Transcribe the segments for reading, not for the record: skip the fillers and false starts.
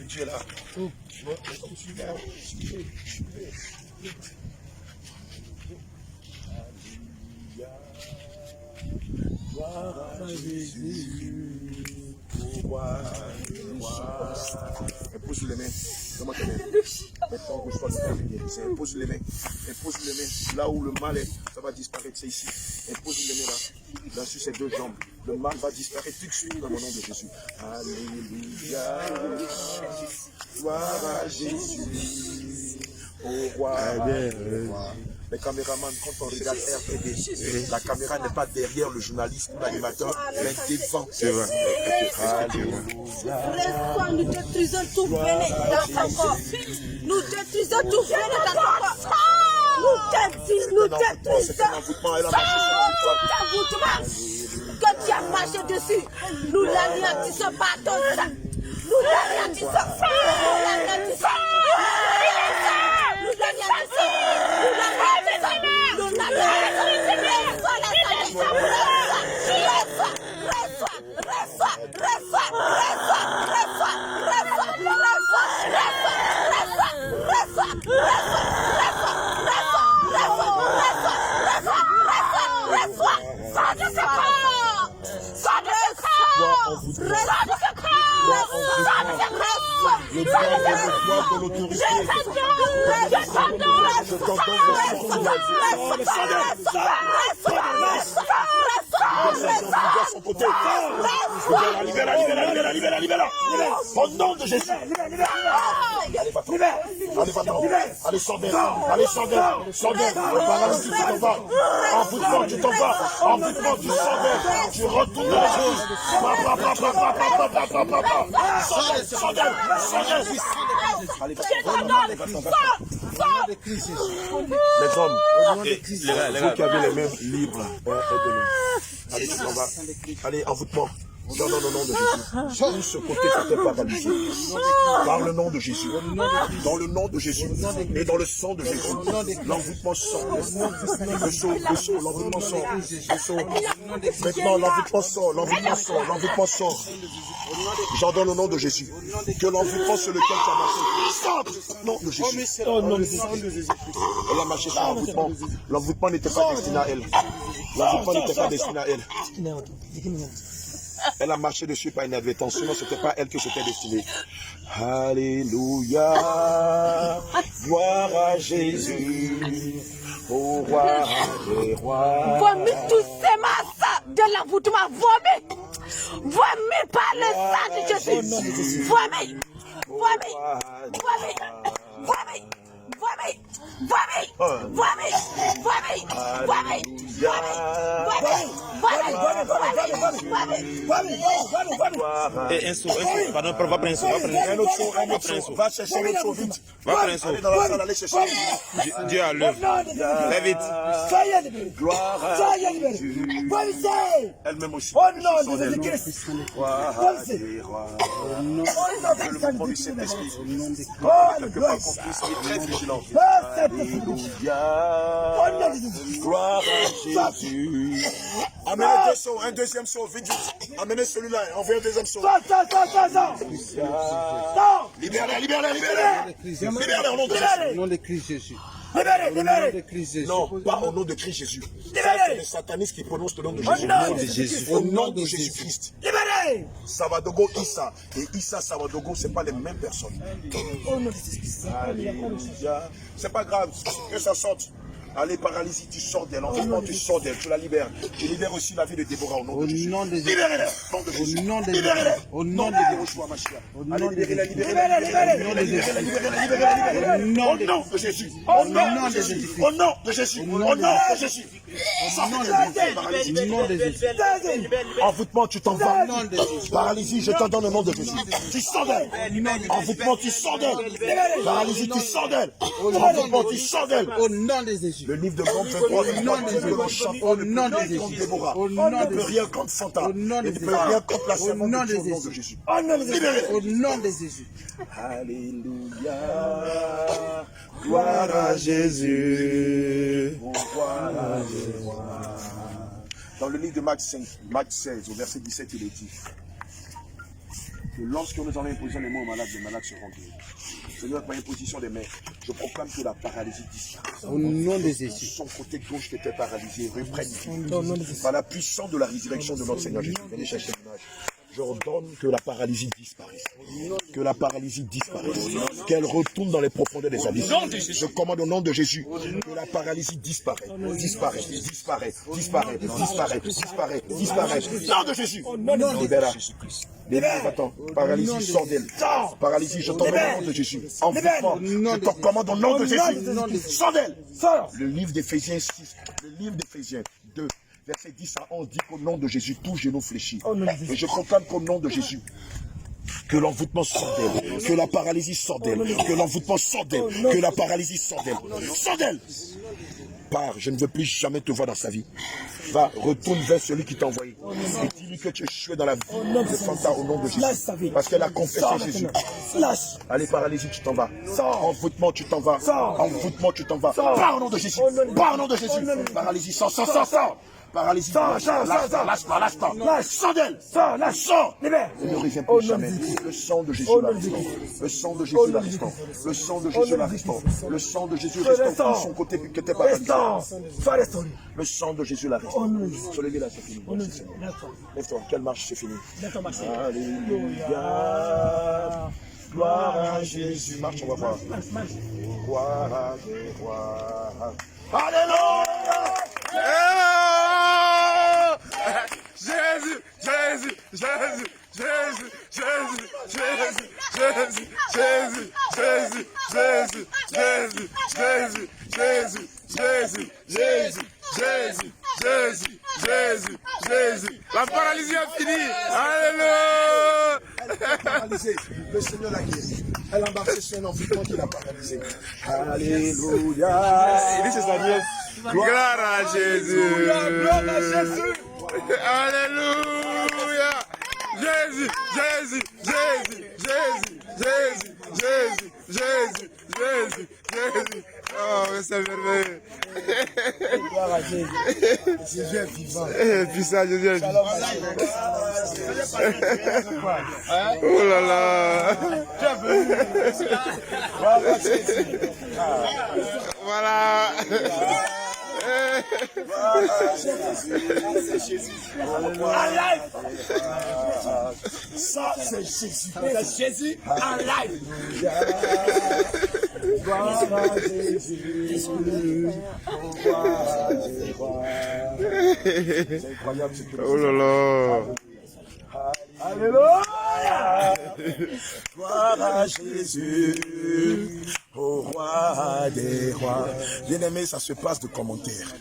Dieu est là. Impose les mains. Comment tes mains? Impose les mains. Impose les mains. Là où le mal est, ça va disparaître. C'est ici. Impose les mains là. Là sur ces deux jambes. Le mal va disparaître tout de suite dans le nom de Jésus. Alléluia. Gloire à Jésus. Au roi. Les caméramans, quand on regarde RTD, la caméra n'est pas derrière le journaliste ou l'animateur, mais devant. C'est vrai. Nous détruisons tout véné dans son corps. Nous détruisons tout véné dans son corps. Nous détruisons que tu as marché dessus. Nous l'anéantissons par ton sang. Nous l'anéantissons. Nous l'anéantissons. Au nom de Jésus. Allez, sors d'elle. Allez, sors d'elle. Sors d'elle. Paralysie, tu t'en vas. Envoûtement, tu t'en vas. Envoûtement, tu sors d'elle. Tu retournes dans l'église. Sors d'elle. Les hommes, vous qui avez les mains libres, aidez-nous. Allez, tu t'en vas. Allez, envoûtement. Dans le nom de Jésus. Tout ce côté qui était paralysé. Par le nom de Jésus. Dans le nom de Jésus. Et dans le sang de Jésus. L'envoûtement sort. Le saut, l'envoûtement sort. Le saut. Maintenant, l'envoûtement sort. L'envoûtement sort. L'envoûtement sort. J'ordonne au nom de Jésus. Que l'envoûtement sur lequel tu as marché sorte. Nom de Jésus. Elle a marché sur l'envoûtement. L'envoûtement n'était pas destiné à elle. L'envoûtement n'était pas destiné à elle. Elle a marché dessus par inadvertance, sinon ce n'était pas elle que c'était destiné. Alléluia, gloire à Jésus, au roi des rois. Vomis tous ces masses de l'envoûtement, vomis. Vomis par le sang de Jésus. Vomis, vomis, vomis, vomis. Vomi, vomi, vomi, vomi, vomi, et un saut, pardon, va prendre un saut, un autre saut, va chercher un autre saut vite. Va prendre un saut. Allez dans la salle, allez chercher. Dieu a l'œuvre. Fais vite. Gloire à Jésus. Elle-même aussi. Oh non, de Jésus-Christ. Le mouvement du Saint-Esprit. Quelque part qu'on puisse être très vigilant. Alléluia. Gloire à Jésus. Amenez deux sauts, un deuxième saut, vite, vite. Amenez celui-là, envoyez un deuxième saut. Libère-les, libère-les, libère-les. Libère-les au nom de Jésus. Au nom de Christ Jésus. Libérez. Non, pas au nom de Christ Jésus. C'est les satanistes qui prononcent le nom de Jésus. Au nom de Jésus-Christ. Libérez. Savadogo Issa et Issa Savadogo, ce n'est pas les mêmes personnes. Alléluia. C'est pas grave, que ça sorte. Allez, paralysie, tu sors d'elle. Envoûtement, tu sors d'elle. Tu la libères. Tu libères aussi la vie de Déborah au nom de Jésus. Libérez-la. Au nom de Jésus. Libérez-la. Au nom de Yeshua Mashiach. Allez, libérez-la, libérez-la, libérez-la. Au nom de Jésus. Au nom de Jésus. Au nom de Jésus. Au nom de Jésus. Envoûtement, tu t'en vas. Paralysie, je t'en donne au nom de Jésus. Tu sors d'elle. Envoûtement, tu sors d'elle. Paralysie, tu sors d'elle. Envoûtement, tu sors d'elle. Au nom de Jésus. Le livre de Marc 23, au nom de Jésus. Au nom de Jésus. Déborah. Ne peut rien contre Fanta. Ne peut rien contre la servante de Dieu au nom de Jésus. Au nom de Jésus. Alléluia. Gloire à Jésus. Gloire à Jésus. Dans le livre de Marc 16, au verset 17, il est dit que lorsque nous allons imposer les mains aux malades, les malades seront guéris. Seigneur, par imposition des mains, je proclame que la paralysie disparaisse. Au nom de Jésus. Son côté gauche qui était paralysé, reprenne par la puissance de la résurrection de notre Seigneur Jésus. Venez chercher l'image. Je ordonne que la paralysie disparaisse. Que la paralysie disparaisse. Qu'elle retourne dans les profondeurs des abysses. Je commande au nom de Jésus que la paralysie disparaisse. Disparaisse, disparaisse, disparaisse, disparaisse, disparaisse, disparaisse. Nom de Jésus. Libéra. Libère, attends. Paralysie, sort d'elle. Paralysie, je t'en commande au nom de Jésus. Envoûtement, je t'en commande au nom de Jésus. Sort d'elle. Le livre d'Éphésiens 6, le livre d'Éphésiens 2. Verset 10 à 11 dit qu'au nom de Jésus, tout genou fléchit. Et je proclame qu'au nom de Jésus, que l'envoûtement sort d'elle, que la paralysie sort d'elle, que l'envoûtement sort d'elle, que la paralysie sort d'elle. Sort d'elle. Pars, je ne veux plus jamais te voir dans sa vie. Va, retourne vers celui qui t'a envoyé. Et dis-lui que tu es échoué dans la vie de Fanta au nom de Jésus. Parce qu'elle a confessé Jésus. Allez, paralysie, tu t'en vas. Envoûtement, tu t'en vas. Envoûtement, tu t'en vas. Pars au nom de Jésus. Pars au nom de Jésus. Paralysie, sors. Paralysie, lâche-toi. Sors d'elle. Sors. Ne reviens plus jamais. Le sang de Jésus la restaure. Le sang de Jésus la restaure. Le sang de Jésus la restaure. Le sang de Jésus restaure son côté qui était paralysé. Le sang de Jésus la restaure. Soleil là, c'est fini. Lève-toi. Quelle marche, c'est fini. Alléluia. Gloire à Jésus. Marche, on va voir. Gloire à Jésus. Alléluia. Jésus, Jésus, Jésus, Jésus, Jésus, Jésus, Jésus, Jésus, Jésus, Jésus, Jésus, Jésus, Jésus, Jésus, Jésus, Jésus, Jésus, Jésus, Jésus. La paralysie a fini. Alléluia. Elle est paralysée. Le Seigneur l'a guéri. Elle a embarqué sur un envoûtement qui l'a paralysée. Alléluia. Il dit c'est sa nièce. Gloire à Jésus. Gloire à Jésus. Alléluia. Jésus, Jésus, Jésus, Jésus, Jésus, Jésus, Jésus, Jésus, Jésus. Oh, mais c'est merveilleux. Gloire à Jésus. Jésus est vivant. Puissant, Jésus est vivant. Oh là là. Voilà. Ça, c'est Jésus. C'est Jésus en live. C'est incroyable ce que Oh là là. Alléluia. Gloire à Jésus, au roi des rois. Bien-aimés, ça se passe de commentaires.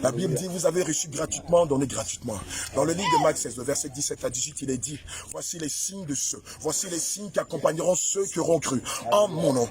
La Bible dit, vous avez reçu gratuitement, donnez gratuitement. Dans le livre de Marc 16, le verset 17 à 18, il est dit, voici les signes de ceux, voici les signes qui accompagneront ceux qui auront cru. En mon nom,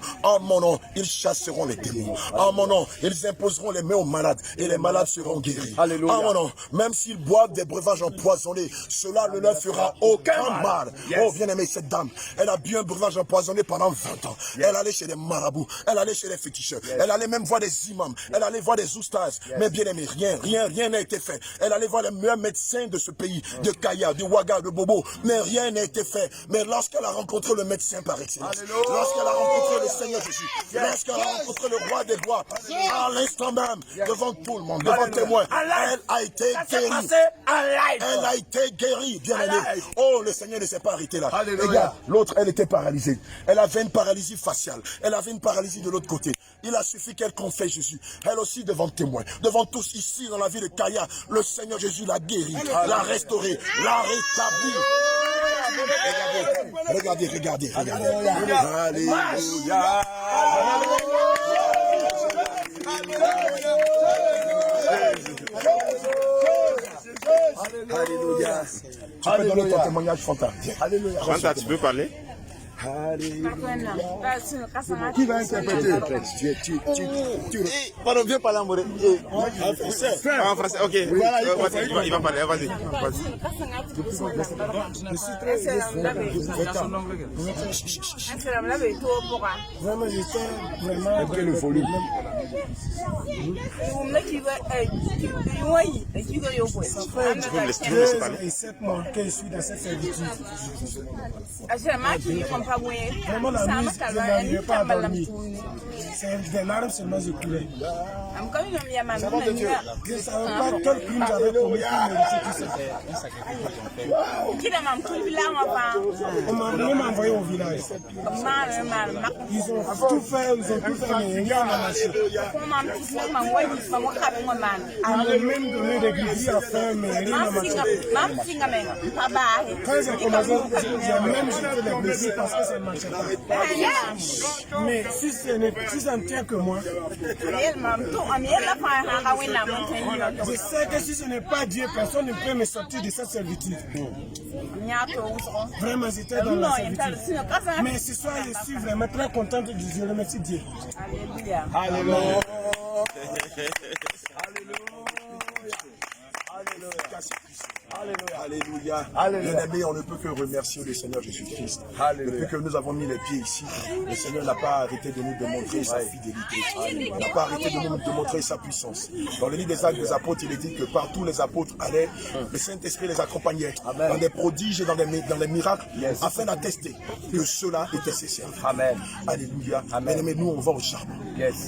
ils chasseront les démons. En mon nom, ils imposeront les mains aux malades et les malades seront guéris. Alléluia. En mon nom, même s'ils boivent des breuvages empoisonnés, cela ne leur fera aucun mal. Oh, bien-aimé, cette dame, elle a bu un breuvage empoisonné pendant 20 ans. Elle allait chez les marabouts, elle allait chez les féticheurs, elle allait même voir des imams, elle allait voir des oustas. Mais bien-aimé, rien n'a été fait. Elle allait voir les meilleurs médecins de ce pays, de Kaya, de Ouaga, de Bobo, mais rien n'a été fait. Mais lorsqu'elle a rencontré le médecin par excellence, lorsqu'elle a rencontré le Seigneur Jésus, lorsqu'elle a rencontré le roi des rois, à l'instant même, devant tout le monde, devant témoin, elle a été guérie. Elle a été guérie, bien-aimé. Oh, le Seigneur ne s'est pas arrêté là. Regarde, l'autre, elle était paralysée. Elle avait une paralysie faciale. Elle avait une paralysie de l'autre côté. Il a suffi qu'elle confesse Jésus. Elle aussi devant témoin. Devant tous ici dans la ville de Kaya, le Seigneur Jésus l'a guérie, l'a restaurée, l'a rétablie. Regardez. Alléluia. Alléluia. Tu peux donner ton témoignage, Fanta. Fanta, tu peux parler? Qui va interpréter? Pardon, viens parler en mode. En français, ok. Voilà, il va parler, vas-y. Vraiment, j'étais vraiment. Quel le volume? Ça fait 2 ans et 7 mois que je suis dans cette servitude. Vraiment, la nuit, je n'arrivais pas à dormir. C'est des larmes seulement je coulais. Je ne savais pas quel crime j'avais commis pour mériter tout ça. On m'a même envoyé au village. Ils ont tout fait, mais rien n'a marché. Ils m'ont même donné des grilles à faire, mais rien n'a marché. Quand j'ai commencé, j'ai même jeté les blessés parce que ça ne marchait pas. Mais si ça ne tient que moi, je sais que si ce n'est pas Dieu, personne ne peut me sortir de cette servitude. Vraiment, j'étais dans la servitude. Mais ce soir, je suis vraiment très contente. Je remercie Dieu. Alléluia. Alléluia. Bien-aimés, on ne peut que remercier le Seigneur Jésus-Christ. Depuis que nous avons mis les pieds ici, le Seigneur n'a pas arrêté de nous démontrer sa fidélité. Il n'a pas arrêté de nous démontrer sa puissance. Dans le livre des Actes des Apôtres, il est dit que partout les apôtres allaient, le Saint-Esprit les accompagnait dans des prodiges et dans des miracles, afin d'attester que cela était ses serviteurs. Amen. Alléluia. Bien-aimés, nous on va au charbon.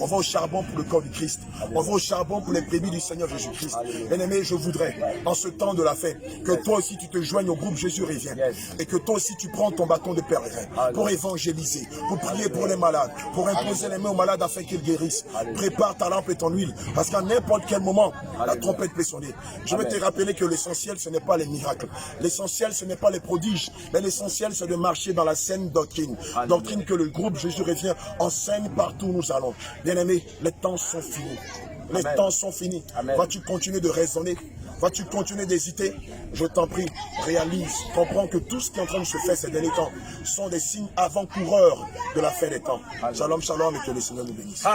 On va au charbon pour le corps du Christ. On va au charbon pour les brebis du Seigneur Jésus-Christ. Bien-aimés, je voudrais, en ce temps de la fête, que toi aussi tu te joignes au groupe Jésus revient. Et que toi aussi tu prends ton bâton de pèlerin pour évangéliser, pour prier pour les malades, pour imposer les mains aux malades afin qu'ils guérissent. Prépare ta lampe et ton huile, parce qu'à n'importe quel moment, la trompette peut sonner. Je veux te rappeler que l'essentiel, ce n'est pas les miracles. L'essentiel, ce n'est pas les prodiges. Mais l'essentiel, c'est de marcher dans la saine doctrine. Doctrine que le groupe Jésus revient enseigne partout où nous allons. Bien-aimés, les temps sont finis. Les temps sont finis. Vas-tu continuer de raisonner? Vas-tu continuer d'hésiter? Je t'en prie, réalise, comprends que tout ce qui est en train de se faire ces derniers temps sont des signes avant-coureurs de la fin des temps. Shalom, shalom, et que le Seigneur nous bénisse.